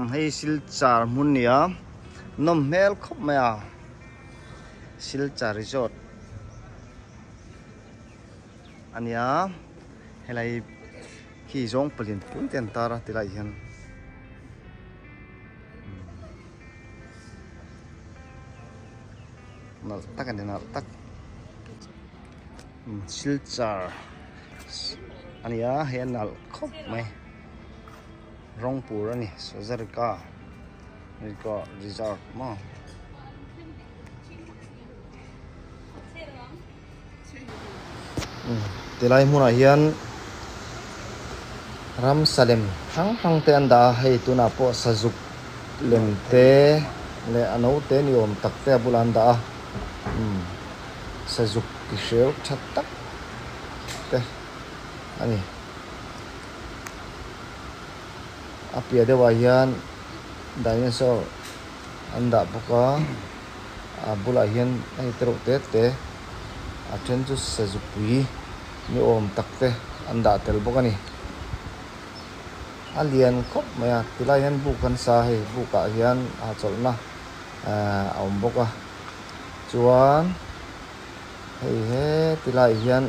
hay silchar mun nia nom mel khop maya silchar resort ania helai khi zong palin pun ten tara tilai hian nal tak ani nal tak silchar ania hian nal khop mai rongpur ani sozarika Rika resort mo tilai hmuna hian Ramsalem hang te anda hei tuna po sajuk lem te le ano te ni om tak te bulanda sajuk kiseu that tak te ani apia dewa hian dinosaur anda boka bula hian ai tero te te aten chu sajupui ni om takte anda tel boka ni alian khop maya tilai hian bukan sa hei buka hian a cholna om boka chuan hei he tilai hian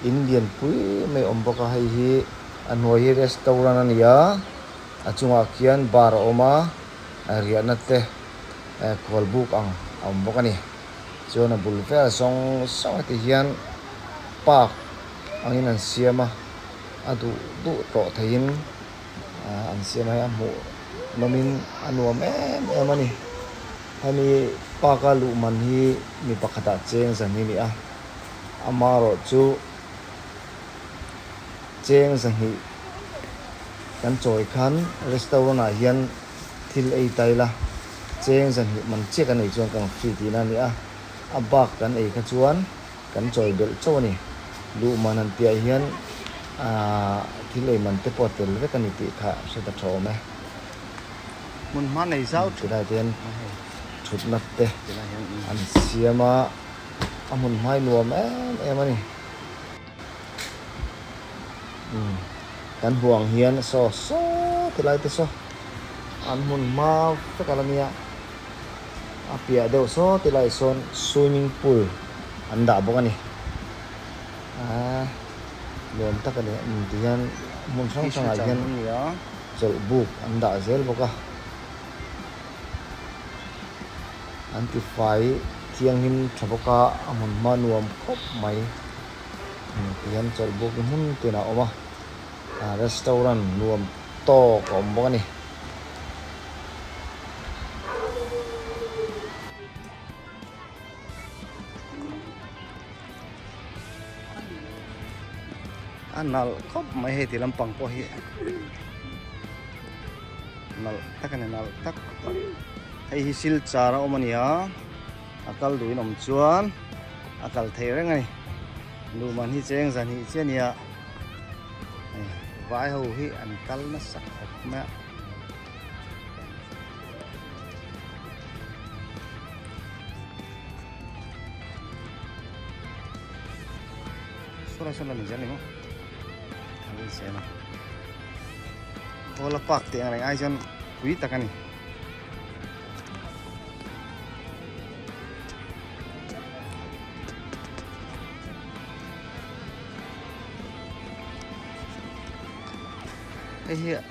Indian pui mai om boka hei hi anoi restaurant ania achunga khian bar oma riana te kolbuk ang bokani chona bulfe song ti hian park angin an siama adu du to thain an siama ya mu nomin anuam em ani hani paka lu man hi mi pakhata cheng zan ni a amaro chu cheng zan hi kan choi khan restaurant a hian thil ei taila cheng zan hi man che kan ei chuan kan free ti na ni a abak kan ei kha chuan kan choi bel chawni lu man an tia hian thil ei man te potel ve kan ti kha se ta thome mun man nei zau thila ten thut nat te an siama amun mai nuam em ani kan huang hian so tilai te so an mun ma ta kalamia apia deu so tilai son swimming pool anda bokani lom ta kan dian mun sang sang hian chol buk anda zel boka antifai thiang him thaboka amun manuam khop mai hian chol buk mun tina oma restaurant nuam to kom bokani anal khop mai he ti lampang po hi nal takane nal tak hei hi sil chara omania akal duin om chuan akal thei reng ai lu man hi cheng zan hi chenia vai ho hi an kal na sak ma sura sura ni jani mo ani sena bola pak te ang ai jon kui takani here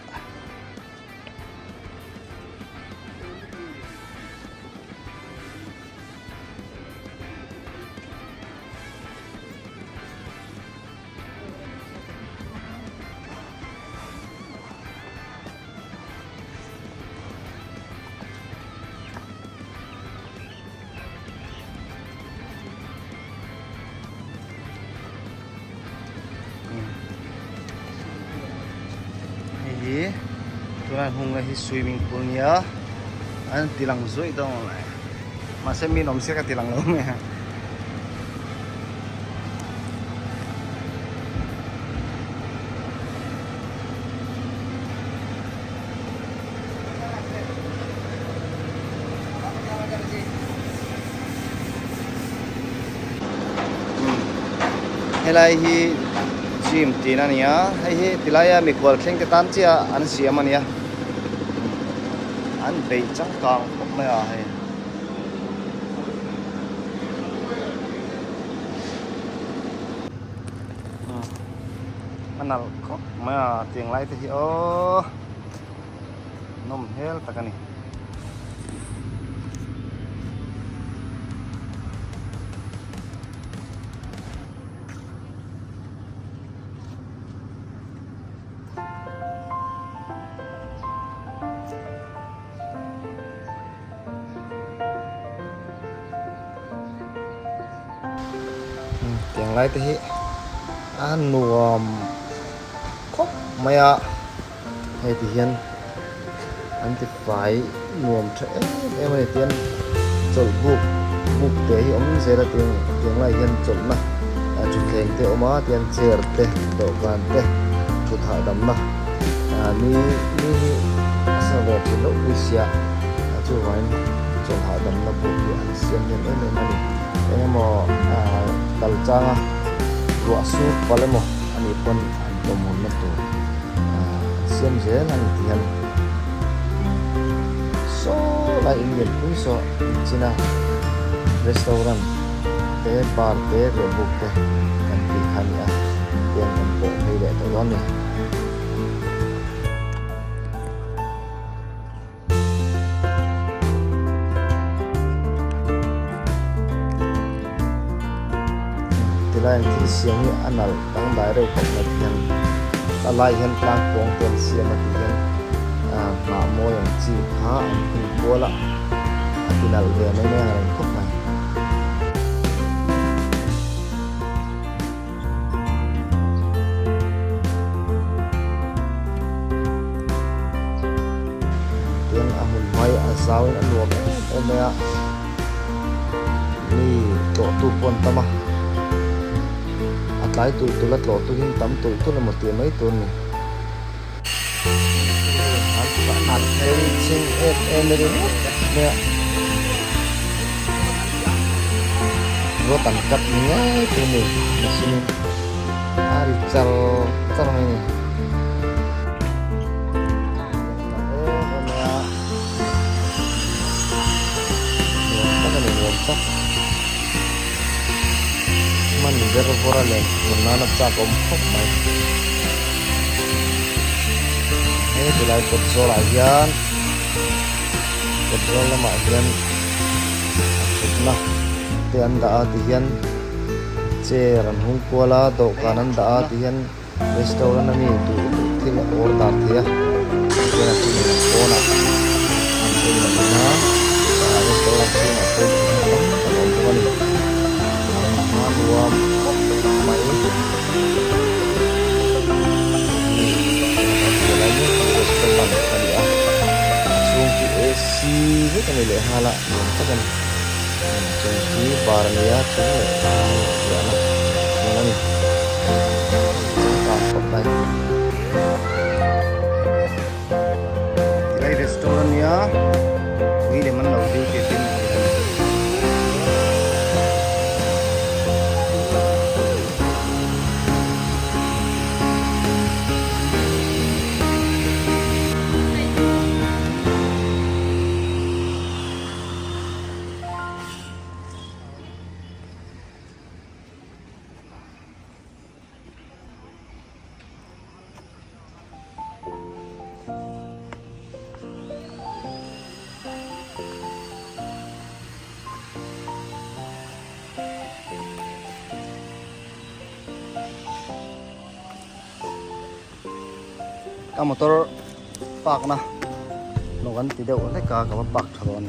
tuan hung hi swimming pool nia an tilang zoi dong lai masa min om se ka tilang lo me helai hi gym tina nia hei hi tilaya mi kwal thleng te tan chia an siam ania anh bị trắng con không mấy à hay anh nào có mấy à tiền lại thì ô nôm hết tất cả này tiền lại thì anh nuông khóc mấy à hay thì hiện anh thì phải nuông trẻ em này tiền chọn buộc buộc để ông sẽ là tiền lại hiện chọn mà chụp hình thì ông á tiền chia te độ gan te chụp thải đầm mà ni sao về thì lúc đi xia chụp vậy chụp thải đầm là buộc để anh xem những cái này em mà dal changa ruah su palemo ani pon antomon na to siam zel an tian so la indian pui so china restaurant te bar te rebuk te kan pi khania tiang kan po hei le to don ni tilai thi siang ni anal tang dai re ko na hian alai hian tang pong ten siam na hian ma mo yang chi ha an hu bola atinal ve na ne han khop mai tiang amun mai azaw an luam emea ni to tu pon tama lái tụi lát lọt tụi hin tắm tụi là một tiền mấy tuần này ăn everything em đây nè gua tangkap nih tuh nih di sini cal ini man reservoir le nana cha kom khop mai thì lại petrol ayan petrol na ma hian na te an da ti hian chair an hung kola do kanan da ti hian restaurant ani tu thil order thia te na tin ona an te na restaurant ni na te ko ni ruam mai lagi restaurant kali ah sungki AC ni kan le hala tak kan sungki bar ni ya chung ya na mana ni tak pakai ini restoran ya ini mana lebih ke sini ka motor park na logan ti deuh le ka park thalo ni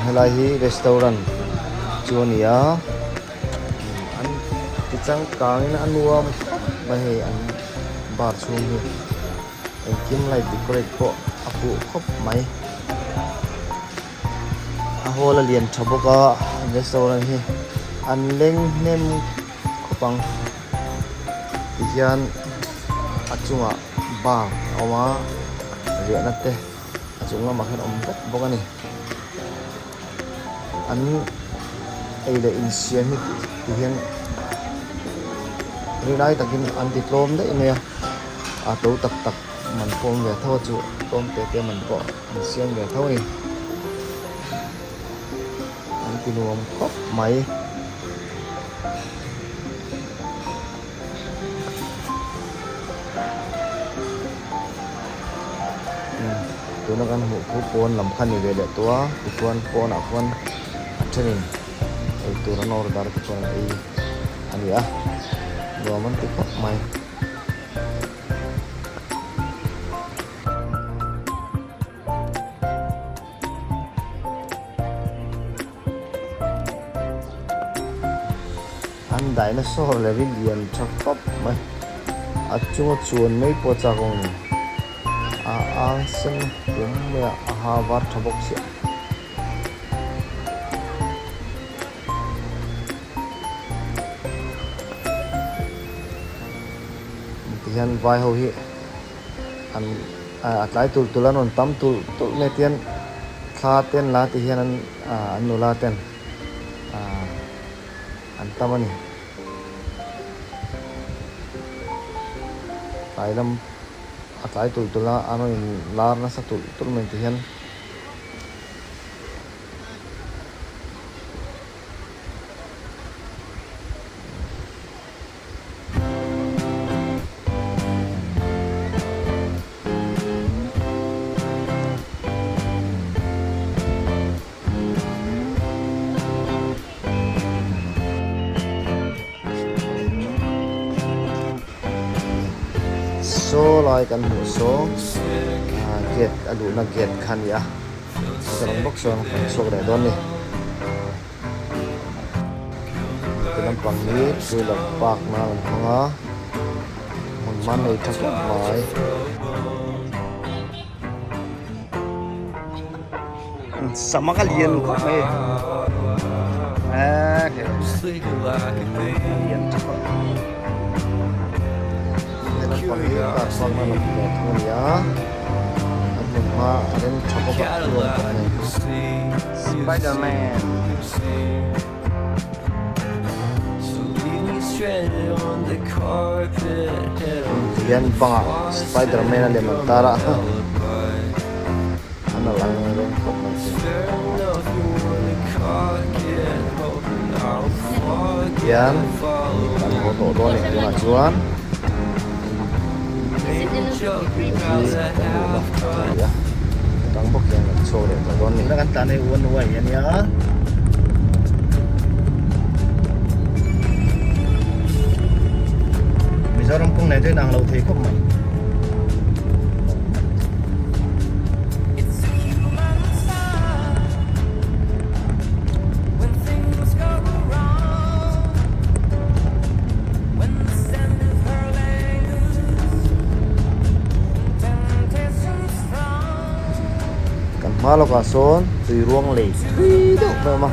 helai hi restaurant chuania an ti chang kang in anuam ba he an bar chung hi en kim lai decorate po apu khop mai a hola lian thaboka restaurant hi an leng nem khopang tihian achunga bar awa riana te achunga makhan ombek bokani an eile in siam hi tihian ri nai takin an ti tlom dei me a to tak tak man pom ve tho chu tom te man po an siam ve tho ni an ti nuam khop maiตัวนักการหูผู้ปนลำคันอยู่เวลาตัวอีกคนปนอ่ะคนอัศนินไอตัวนั้นนอร์ดาร์คนไออันนี้อ่ะรวมมันติดกับไม้อันใดน่ะโซ่เลยวิเลียนชักป๊อบไหมอัดจวดชวนไม่ปวดจากงang sen kum me aha war thabok sia tian vai ho hi an atlai tul tulan on tam tul le tian kha ten la ti hian an nu la ten an tamani ai lam atlai tul tula ano in lar na sa tul men ti hian so lai kan hu so get alu na get khan ya kan box so kan so re don ni kan pang ni tu la pak na nga mon man nei thak mai sama kalian ko mai kalian cepat pag-iingat pag malapit niya at mukha rin tsaka Spider-Man yan pa nga Spider-Man na limantara ano lang yung lungkot yan kan foto doon yung acuan ya tang bok yang sore don ni kan tanai uan uai yan ya mizoram pung nai nang lo thei khop mai malo ka son tùy ruộng lì tùy đâu đâu mà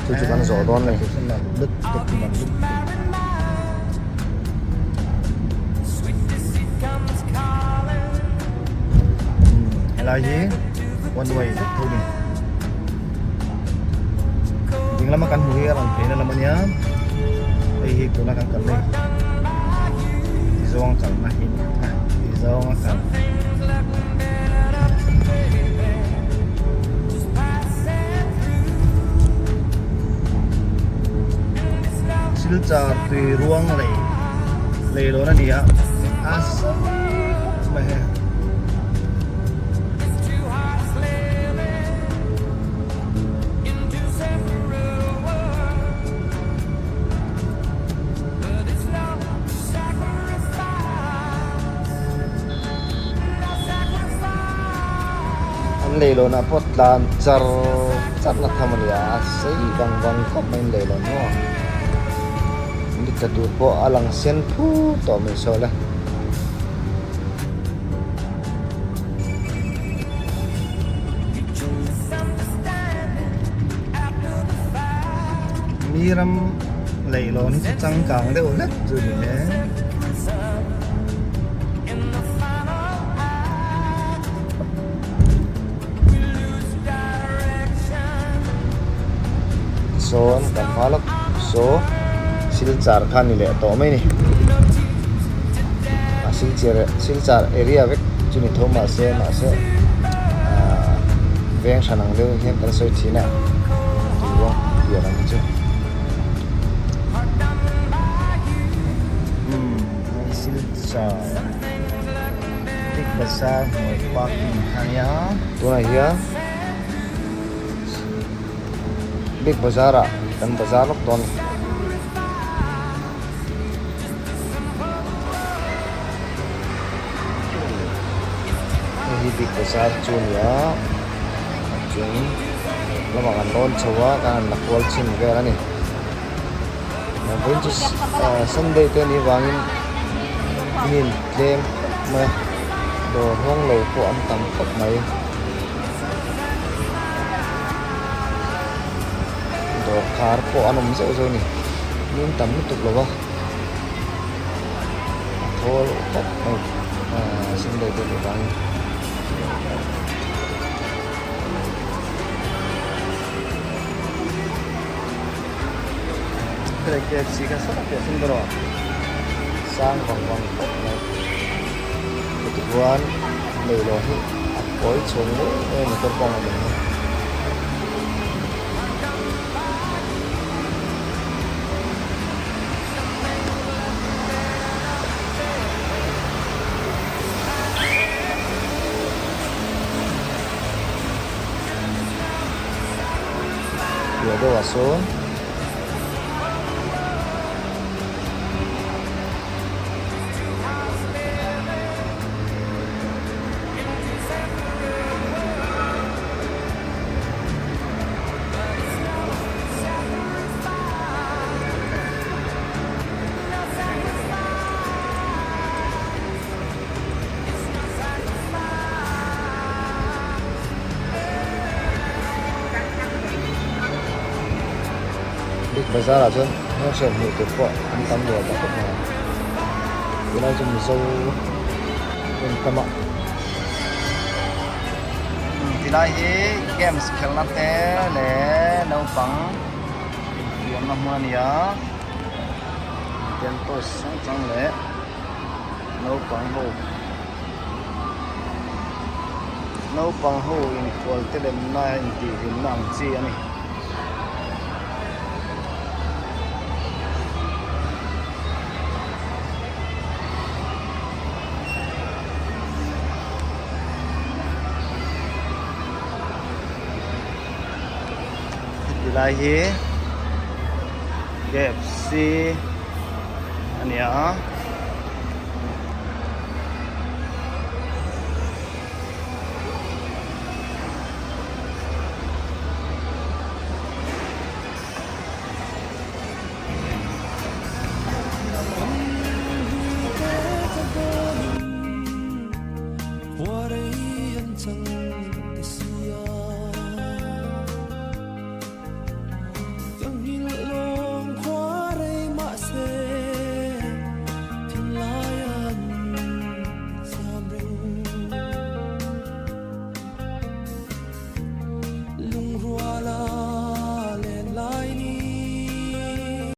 tùy chỉ cần gió đón này đứt đứt mà đứt là gì one way rất thôi đi tinggal makan hui orang kena namanya ini kita akan kali izong kan mahin izong akan silchar tùy ruộng lầy đó là gì ạ as mày lelo na pot lan char na thamania sei bang khop main lelo no ndika tu po alang sen phu to me sola miram lelo ni chang kang de olet ju ne so kan palak so silchar khan ni le to mai ni silchar area vek chuni thoma se ma se veng sanang le hem kan soi thina tu ya nang chu silchar Big Bazaar moi parking khan ya tu na ya Big Bazaar kan bazar lok ton Big Bazaar chun ya chun lama kan ron chawa kan lakwal chin vera ni na bunches Sunday te ni wangin nin claim ma do hong lo ko am tam khop mai do khar ko anom zo zo ni nin tam tuk lo ba thol khop mai Sunday te ni wangin KFC ka sarap ya sundaro sang vòng vòng tốt này cái quán lầy lò hết cối xuống đấy mà con là mình giờ đâu à xuống Big Bazaar aja, nó sẽ nhiều tuyệt vời, anh tâm nhiều các bạn nào, cái này chúng sâu bên tâm ạ. Thì lại games खेल ना थे ले नौ पंग, game ना हुआ निया, game तो संग ले नौ पंग हो in call tele na in ti in nang chi ani. Ilahi KFC ani ya我的眼睛的夕阳。